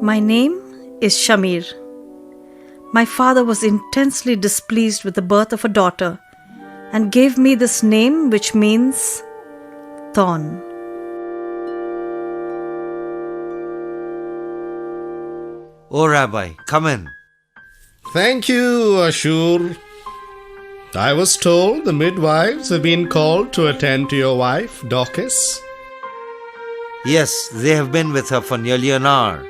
My name is Shamir. My father was intensely displeased with the birth of a daughter and gave me this name, which means thorn. Oh, Rabbi, come in. Thank you, Ashur. I was told the midwives have been called to attend to your wife, Dorcas. Yes, they have been with her for nearly an hour.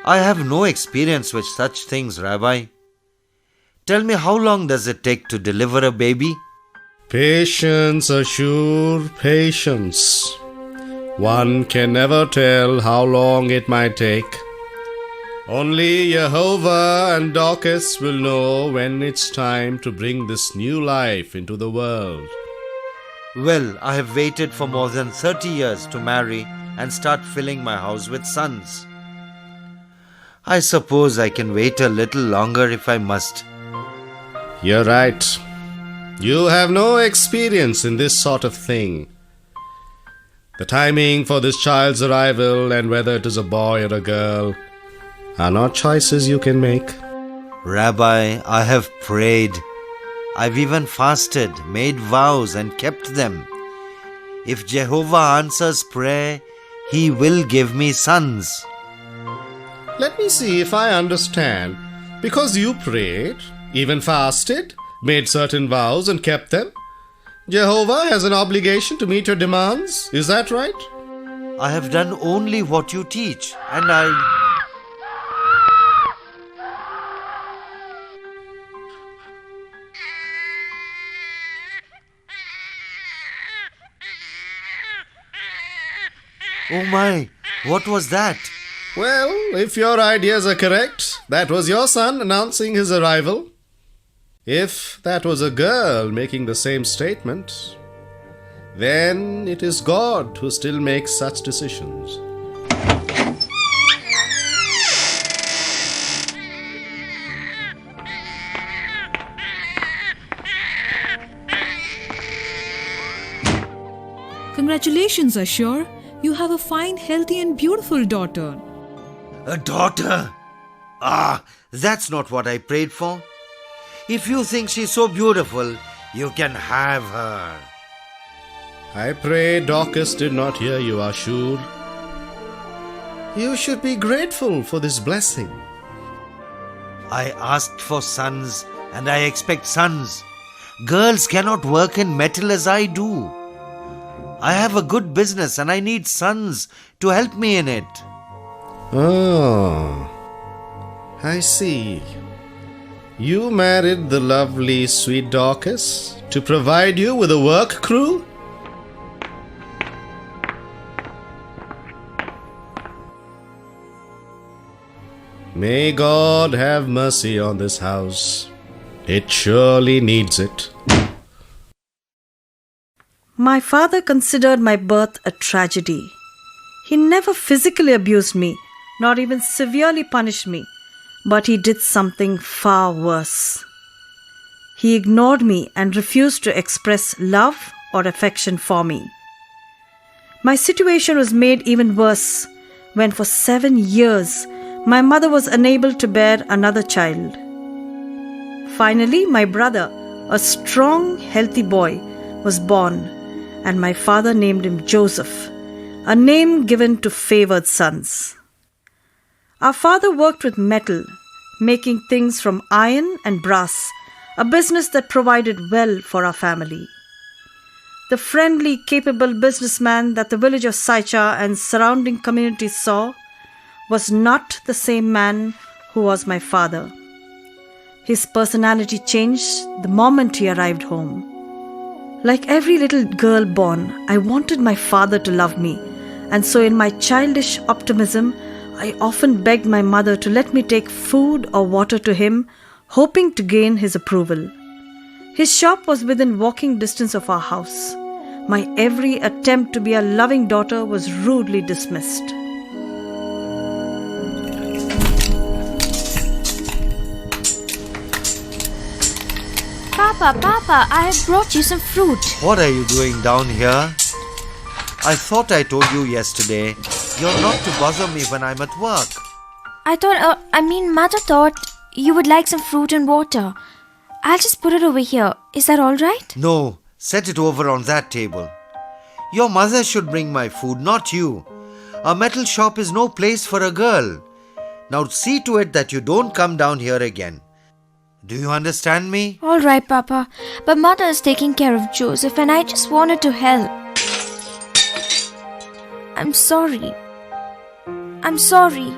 I have no experience with such things, Rabbi. Tell me, how long does it take to deliver a baby? Patience, Ashur, patience. One can never tell how long it might take. Only Jehovah and Dorcas will know when it's time to bring this new life into the world. Well, I have waited for more than 30 years to marry and start filling my house with sons. I suppose I can wait a little longer if I must. You're right. You have no experience in this sort of thing. The timing for this child's arrival and whether it is a boy or a girl are not choices you can make. Rabbi, I have prayed. I've even fasted, made vows and kept them. If Jehovah answers prayer, He will give me sons. Let me see if I understand. Because you prayed, even fasted, made certain vows and kept them, Jehovah has an obligation to meet your demands. Is that right? I have done only what you teach, and Oh my, what was that? Well, if your ideas are correct, that was your son announcing his arrival. If that was a girl making the same statement, then it is God who still makes such decisions. Congratulations, Ashur. You have a fine, healthy and beautiful daughter. A daughter? Ah, that's not what I prayed for. If you think she's so beautiful, you can have her. I pray Dorcas did not hear you, Ashur. You should be grateful for this blessing. I asked for sons, and I expect sons. Girls cannot work in metal as I do. I have a good business and I need sons to help me in it. Oh, I see. You married the lovely, sweet Dorcas to provide you with a work crew? May God have mercy on this house. It surely needs it. My father considered my birth a tragedy. He never physically abused me, nor even severely punished me, but he did something far worse. He ignored me and refused to express love or affection for me. My situation was made even worse when for 7 years my mother was unable to bear another child. Finally, my brother, a strong, healthy boy, was born, and my father named him Joseph, a name given to favored sons. Our father worked with metal, making things from iron and brass, a business that provided well for our family. The friendly, capable businessman that the village of Saicha and surrounding communities saw was not the same man who was my father. His personality changed the moment he arrived home. Like every little girl born, I wanted my father to love me, and so in my childish optimism, I often begged my mother to let me take food or water to him, hoping to gain his approval. His shop was within walking distance of our house. My every attempt to be a loving daughter was rudely dismissed. Papa, I have brought you some fruit. What are you doing down here? I thought I told you yesterday, you're not to bother me when I'm at work. Mother thought you would like some fruit and water. I'll just put it over here. Is that all right? No, set it over on that table. Your mother should bring my food, not you. A metal shop is no place for a girl. Now see to it that you don't come down here again. Do you understand me? All right, Papa. But Mother is taking care of Joseph and I just wanted to help. I'm sorry. I'm sorry.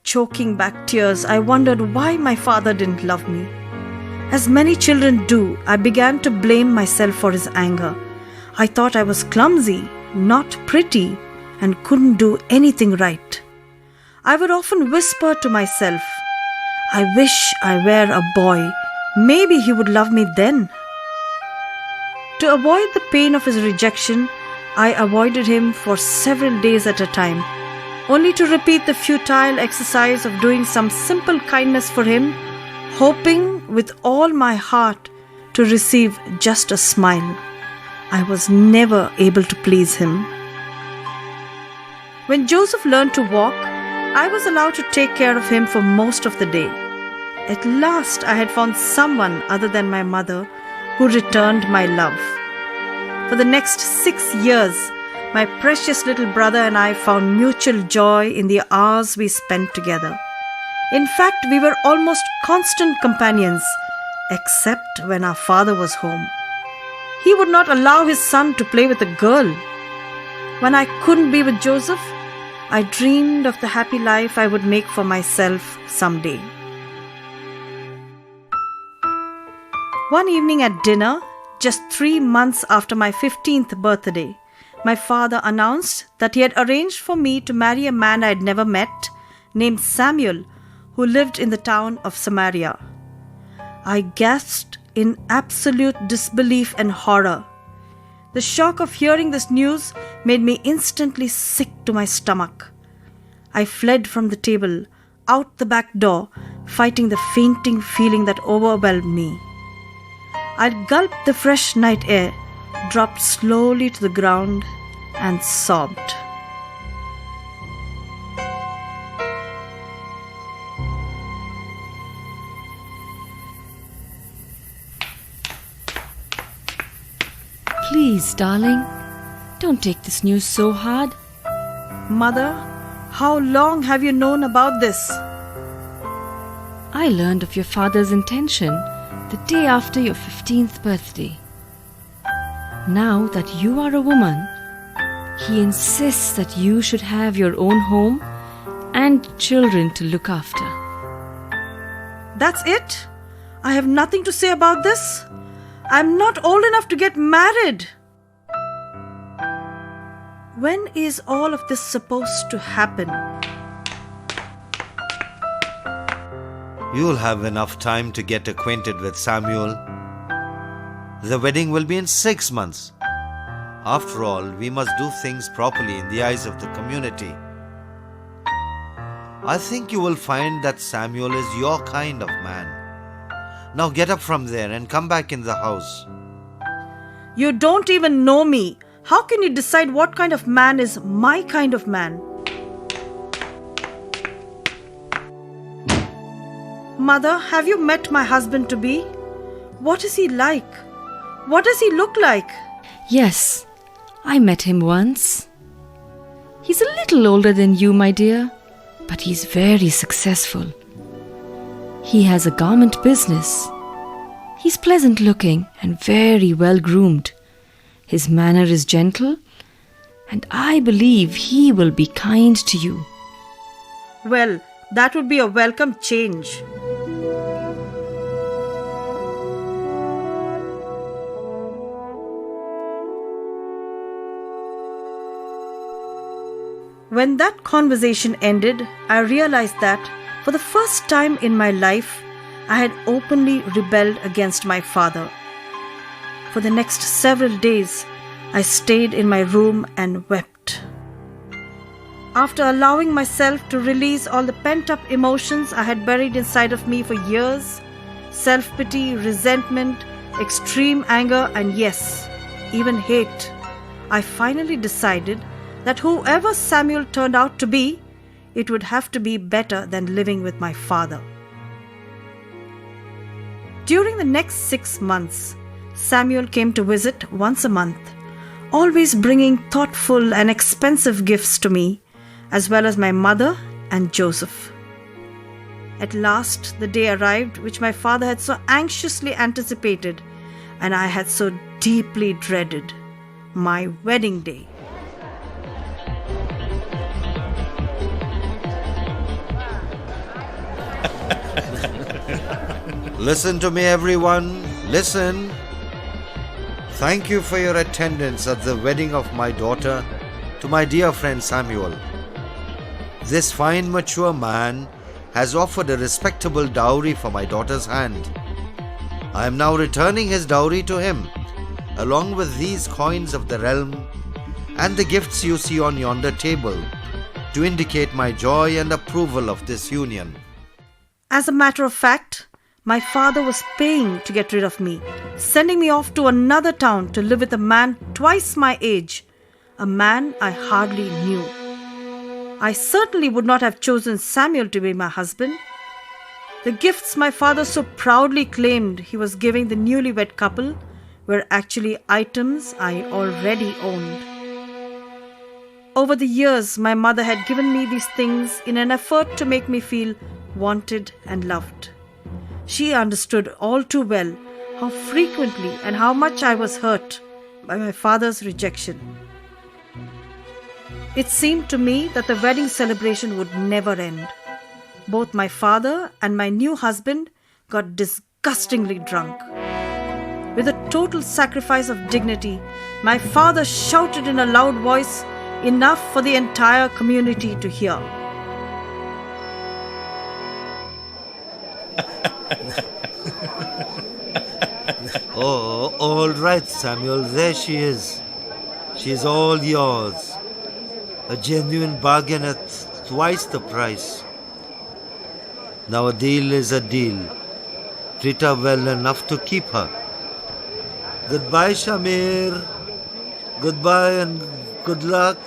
Choking back tears, I wondered why my father didn't love me. As many children do, I began to blame myself for his anger. I thought I was clumsy, not pretty, and couldn't do anything right. I would often whisper to myself, I wish I were a boy. Maybe he would love me then. To avoid the pain of his rejection, I avoided him for several days at a time, only to repeat the futile exercise of doing some simple kindness for him, hoping with all my heart to receive just a smile. I was never able to please him. When Joseph learned to walk, I was allowed to take care of him for most of the day. At last, I had found someone other than my mother who returned my love. For the next 6 years, my precious little brother and I found mutual joy in the hours we spent together. In fact, we were almost constant companions, except when our father was home. He would not allow his son to play with a girl. When I couldn't be with Joseph, I dreamed of the happy life I would make for myself someday. One evening at dinner, just 3 months after my 15th birthday, my father announced that he had arranged for me to marry a man I had never met, named Samuel, who lived in the town of Samaria. I gasped in absolute disbelief and horror. The shock of hearing this news made me instantly sick to my stomach. I fled from the table, out the back door, fighting the fainting feeling that overwhelmed me. I gulped the fresh night air, dropped slowly to the ground, and sobbed. Please, darling, don't take this news so hard. Mother, how long have you known about this? I learned of your father's intention the day after your 15th birthday. Now that you are a woman, he insists that you should have your own home and children to look after. That's it? I have nothing to say about this? I'm not old enough to get married. When is all of this supposed to happen? You'll have enough time to get acquainted with Samuel. The wedding will be in 6 months. After all, we must do things properly in the eyes of the community. I think you will find that Samuel is your kind of man. Now get up from there and come back in the house. You don't even know me. How can you decide what kind of man is my kind of man? Mother, have you met my husband-to-be? What is he like? What does he look like? Yes, I met him once. He's a little older than you, my dear, but he's very successful. He has a garment business. He's pleasant looking and very well groomed. His manner is gentle, and I believe he will be kind to you. Well, that would be a welcome change. When that conversation ended, I realized that for the first time in my life, I had openly rebelled against my father. For the next several days, I stayed in my room and wept. After allowing myself to release all the pent-up emotions I had buried inside of me for years, self-pity, resentment, extreme anger, and yes, even hate, I finally decided that whoever Samuel turned out to be, it would have to be better than living with my father. During the next 6 months, Samuel came to visit once a month, always bringing thoughtful and expensive gifts to me, as well as my mother and Joseph. At last, the day arrived which my father had so anxiously anticipated and I had so deeply dreaded, my wedding day. Listen to me, everyone. Listen. Thank you for your attendance at the wedding of my daughter to my dear friend Samuel. This fine, mature man has offered a respectable dowry for my daughter's hand. I am now returning his dowry to him, along with these coins of the realm and the gifts you see on yonder table, to indicate my joy and approval of this union. As a matter of fact, my father was paying to get rid of me, sending me off to another town to live with a man twice my age, a man I hardly knew. I certainly would not have chosen Samuel to be my husband. The gifts my father so proudly claimed he was giving the newlywed couple were actually items I already owned. Over the years, my mother had given me these things in an effort to make me feel wanted and loved. She understood all too well how frequently and how much I was hurt by my father's rejection. It seemed to me that the wedding celebration would never end. Both my father and my new husband got disgustingly drunk. With a total sacrifice of dignity, my father shouted in a loud voice, enough for the entire community to hear. Oh, all right, Samuel, there she is. She is all yours. A genuine bargain at twice the price. Now a deal is a deal. Treat her well enough to keep her. Goodbye, Shamir. Goodbye and good luck.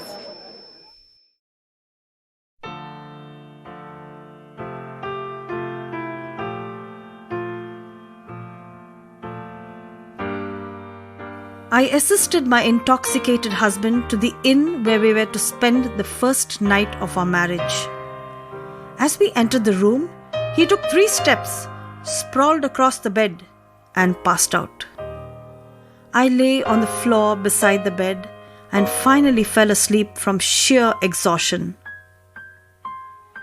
I assisted my intoxicated husband to the inn where we were to spend the first night of our marriage. As we entered the room, he took 3 steps, sprawled across the bed, and passed out. I lay on the floor beside the bed and finally fell asleep from sheer exhaustion.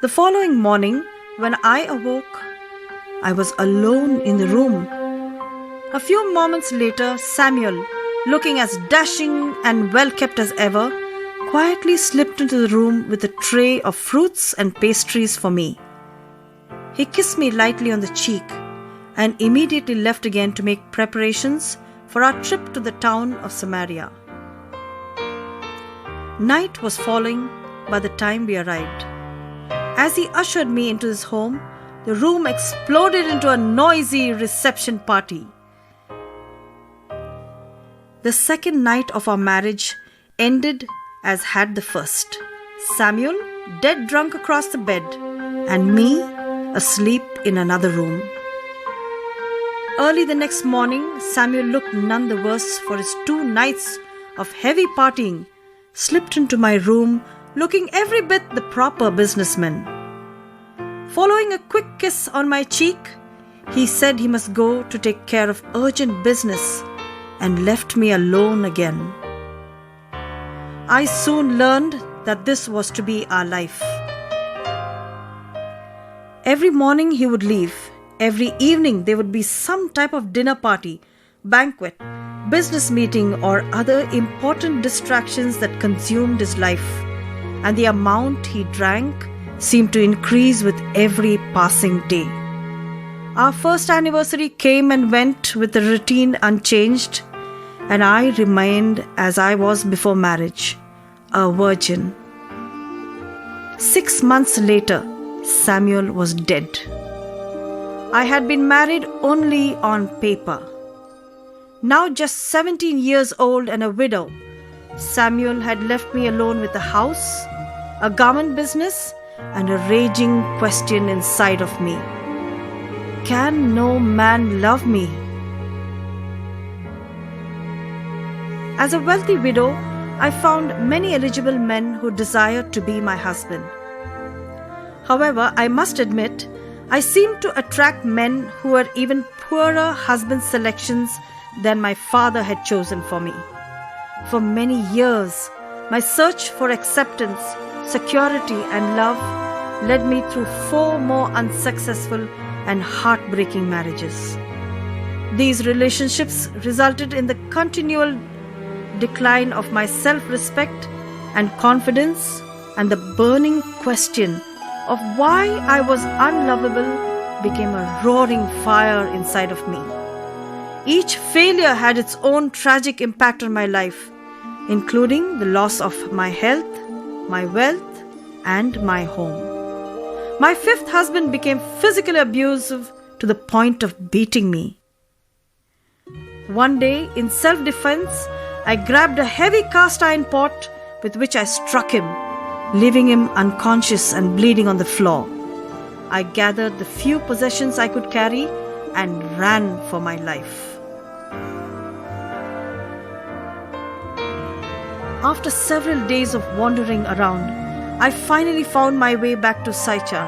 The following morning, when I awoke, I was alone in the room. A few moments later, Samuel, looking as dashing and well-kept as ever, quietly slipped into the room with a tray of fruits and pastries for me. He kissed me lightly on the cheek and immediately left again to make preparations for our trip to the town of Samaria. Night was falling by the time we arrived. As he ushered me into his home, the room exploded into a noisy reception party. The second night of our marriage ended as had the first. Samuel dead drunk across the bed and me asleep in another room. Early the next morning, Samuel looked none the worse for his 2 nights of heavy partying, slipped into my room looking every bit the proper businessman. Following a quick kiss on my cheek, he said he must go to take care of urgent business and left me alone again. I soon learned that this was to be our life. Every morning he would leave. Every evening there would be some type of dinner party, banquet, business meeting or other important distractions that consumed his life, and the amount he drank seemed to increase with every passing day. Our first anniversary came and went with the routine unchanged, and I remained as I was before marriage, a virgin. 6 months later, Samuel was dead. I had been married only on paper. Now just 17 years old and a widow, Samuel had left me alone with a house, a garment business, and a raging question inside of me. Can no man love me? As a wealthy widow, I found many eligible men who desired to be my husband. However, I must admit, I seemed to attract men who were even poorer husband selections than my father had chosen for me. For many years, my search for acceptance, security, and love led me through 4 more unsuccessful and heartbreaking marriages. These relationships resulted in the continual decline of my self-respect and confidence, and the burning question of why I was unlovable became a roaring fire inside of me. Each failure had its own tragic impact on my life, including the loss of my health, my wealth, and my home. My 5th husband became physically abusive to the point of beating me. One day, in self-defense, I grabbed a heavy cast iron pot with which I struck him, leaving him unconscious and bleeding on the floor. I gathered the few possessions I could carry and ran for my life. After several days of wandering around, I finally found my way back to Saichar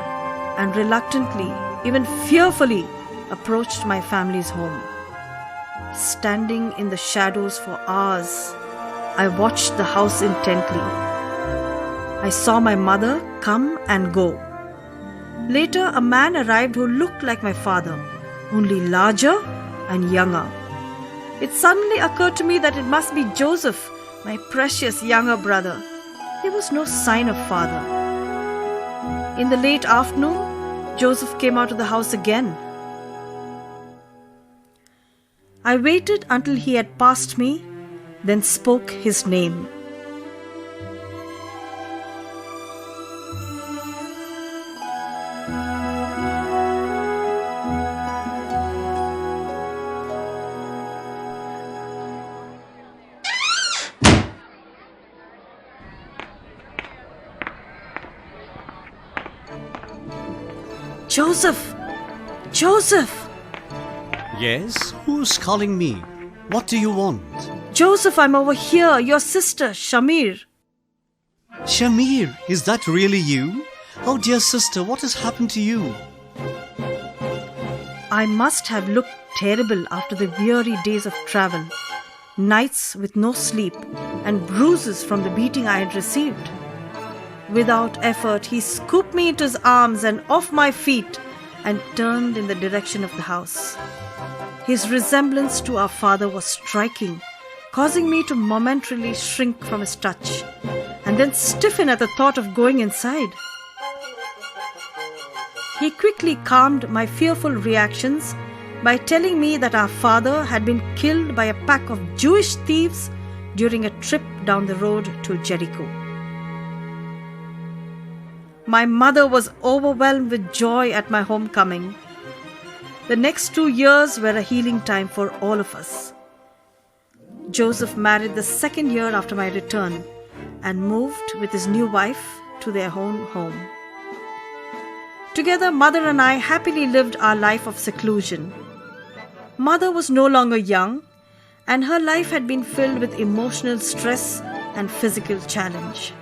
and reluctantly, even fearfully, approached my family's home. Standing in the shadows for hours, I watched the house intently. I saw my mother come and go. Later, a man arrived who looked like my father, only larger and younger. It suddenly occurred to me that it must be Joseph, my precious younger brother. There was no sign of father. In the late afternoon, Joseph came out of the house again. I waited until he had passed me, then spoke his name. Joseph! Joseph! Yes? Who's calling me? What do you want? Joseph, I'm over here, your sister, Shamir. Shamir, is that really you? Oh dear sister, what has happened to you? I must have looked terrible after the weary days of travel, nights with no sleep, and bruises from the beating I had received. Without effort, he scooped me into his arms and off my feet and turned in the direction of the house. His resemblance to our father was striking, causing me to momentarily shrink from his touch and then stiffen at the thought of going inside. He quickly calmed my fearful reactions by telling me that our father had been killed by a pack of Jewish thieves during a trip down the road to Jericho. My mother was overwhelmed with joy at my homecoming. The next 2 years were a healing time for all of us. Joseph married the 2nd year after my return and moved with his new wife to their own home. Together, Mother and I happily lived our life of seclusion. Mother was no longer young, and her life had been filled with emotional stress and physical challenge.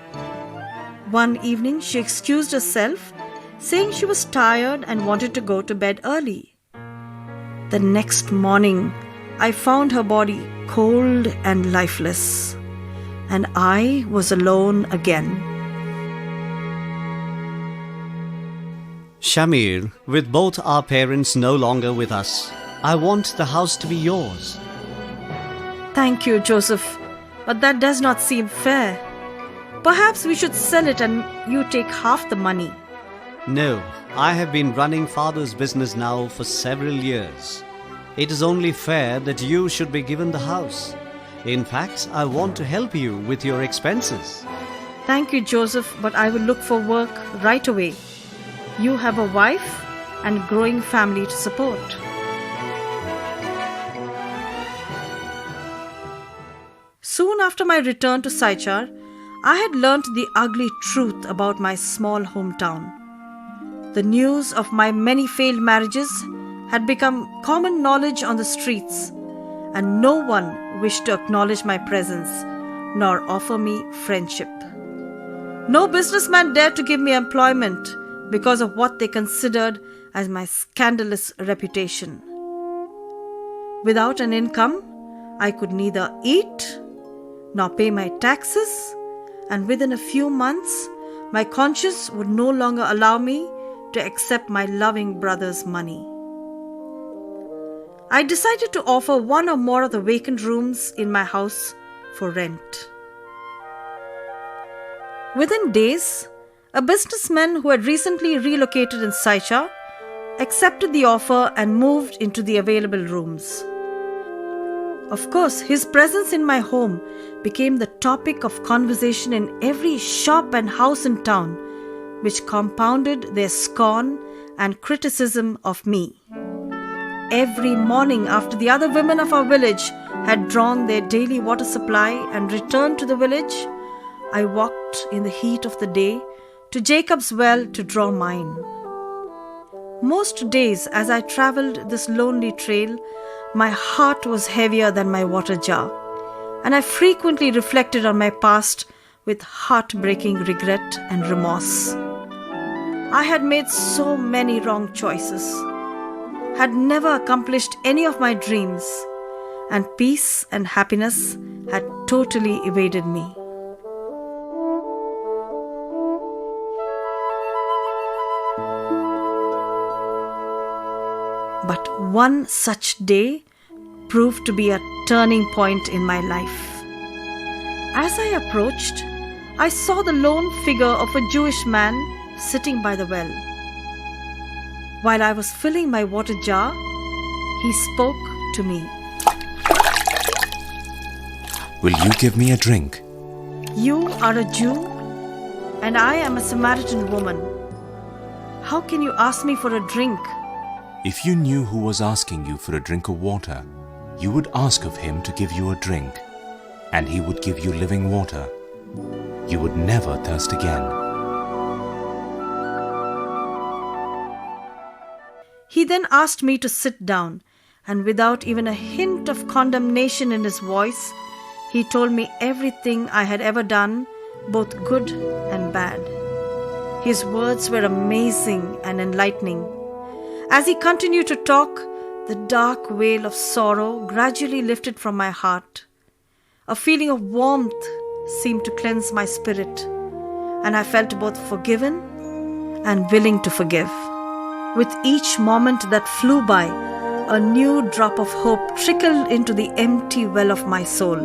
One evening, she excused herself, saying she was tired and wanted to go to bed early. The next morning, I found her body cold and lifeless, and I was alone again. Shamir, with both our parents no longer with us, I want the house to be yours. Thank you, Joseph, but that does not seem fair. Perhaps we should sell it and you take half the money. No, I have been running father's business now for several years. It is only fair that you should be given the house. In fact, I want to help you with your expenses. Thank you, Joseph, but I will look for work right away. You have a wife and growing family to support. Soon after my return to Saichar, I had learnt the ugly truth about my small hometown. The news of my many failed marriages had become common knowledge on the streets, and no one wished to acknowledge my presence nor offer me friendship. No businessman dared to give me employment because of what they considered as my scandalous reputation. Without an income, I could neither eat nor pay my taxes, and within a few months, my conscience would no longer allow me to accept my loving brother's money. I decided to offer one or more of the vacant rooms in my house for rent. Within days, a businessman who had recently relocated in Saichar accepted the offer and moved into the available rooms. Of course, his presence in my home became the topic of conversation in every shop and house in town, which compounded their scorn and criticism of me. Every morning after the other women of our village had drawn their daily water supply and returned to the village, I walked in the heat of the day to Jacob's well to draw mine. Most days as I travelled this lonely trail, my heart was heavier than my water jar, and I frequently reflected on my past with heartbreaking regret and remorse. I had made so many wrong choices, had never accomplished any of my dreams, and peace and happiness had totally evaded me. But one such day proved to be a turning point in my life. As I approached, I saw the lone figure of a Jewish man sitting by the well. While I was filling my water jar, he spoke to me. Will you give me a drink? You are a Jew, and I am a Samaritan woman. How can you ask me for a drink? If you knew who was asking you for a drink of water, you would ask of him to give you a drink, and he would give you living water. You would never thirst again. He then asked me to sit down, and without even a hint of condemnation in his voice, he told me everything I had ever done, both good and bad. His words were amazing and enlightening. As he continued to talk, the dark veil of sorrow gradually lifted from my heart. A feeling of warmth seemed to cleanse my spirit, and I felt both forgiven and willing to forgive. With each moment that flew by, a new drop of hope trickled into the empty well of my soul.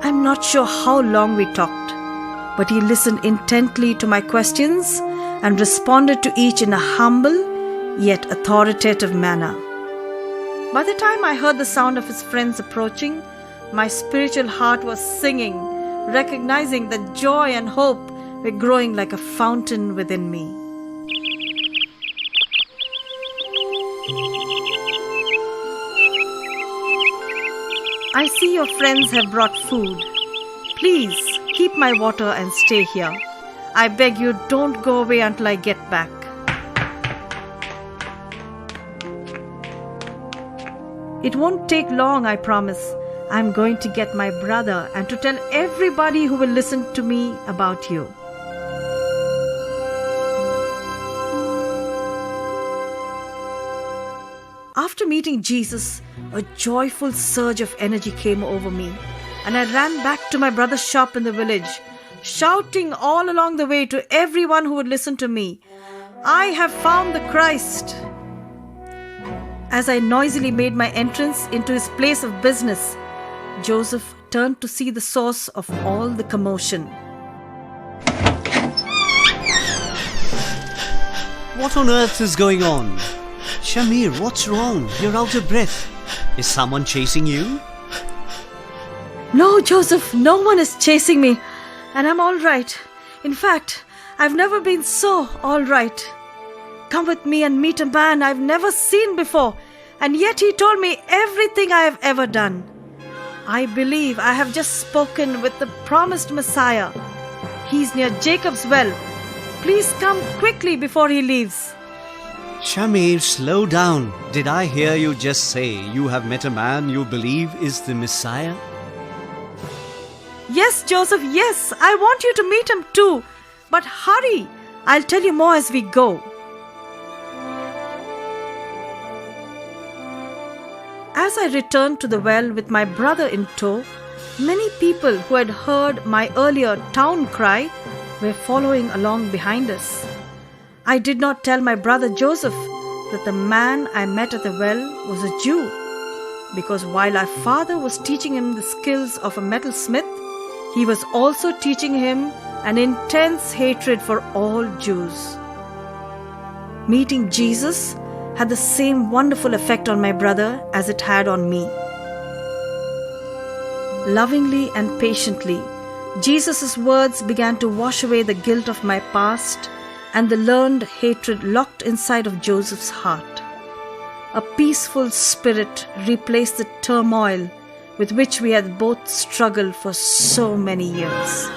I'm not sure how long we talked, but he listened intently to my questions and responded to each in a humble yet authoritative manner. By the time I heard the sound of his friends approaching, my spiritual heart was singing, recognizing that joy and hope were growing like a fountain within me. I see your friends have brought food. Please keep my water and stay here. I beg you, don't go away until I get back. It won't take long, I promise. I'm going to get my brother and to tell everybody who will listen to me about you. After meeting Jesus, a joyful surge of energy came over me, and I ran back to my brother's shop in the village, shouting all along the way to everyone who would listen to me, "I have found the Christ." As I noisily made my entrance into his place of business, Joseph turned to see the source of all the commotion. What on earth is going on? Shamir, what's wrong? You're out of breath. Is someone chasing you? No, Joseph, no one is chasing me. and I'm all right. In fact, I've never been so all right. Come with me and meet a man I've never seen before, and yet he told me everything I have ever done. I believe I have just spoken with the promised Messiah. He's near Jacob's well. Please come quickly before he leaves. Shamir, slow down. Did I hear you just say you have met a man you believe is the Messiah? Yes, Joseph, yes. I want you to meet him too. But hurry. I'll tell you more as we go. As I returned to the well with my brother in tow, many people who had heard my earlier town cry were following along behind us. I did not tell my brother Joseph that the man I met at the well was a Jew, because while our father was teaching him the skills of a metalsmith, he was also teaching him an intense hatred for all Jews. Meeting Jesus had the same wonderful effect on my brother as it had on me. Lovingly and patiently, Jesus' words began to wash away the guilt of my past and the learned hatred locked inside of Joseph's heart. A peaceful spirit replaced the turmoil with which we had both struggled for so many years.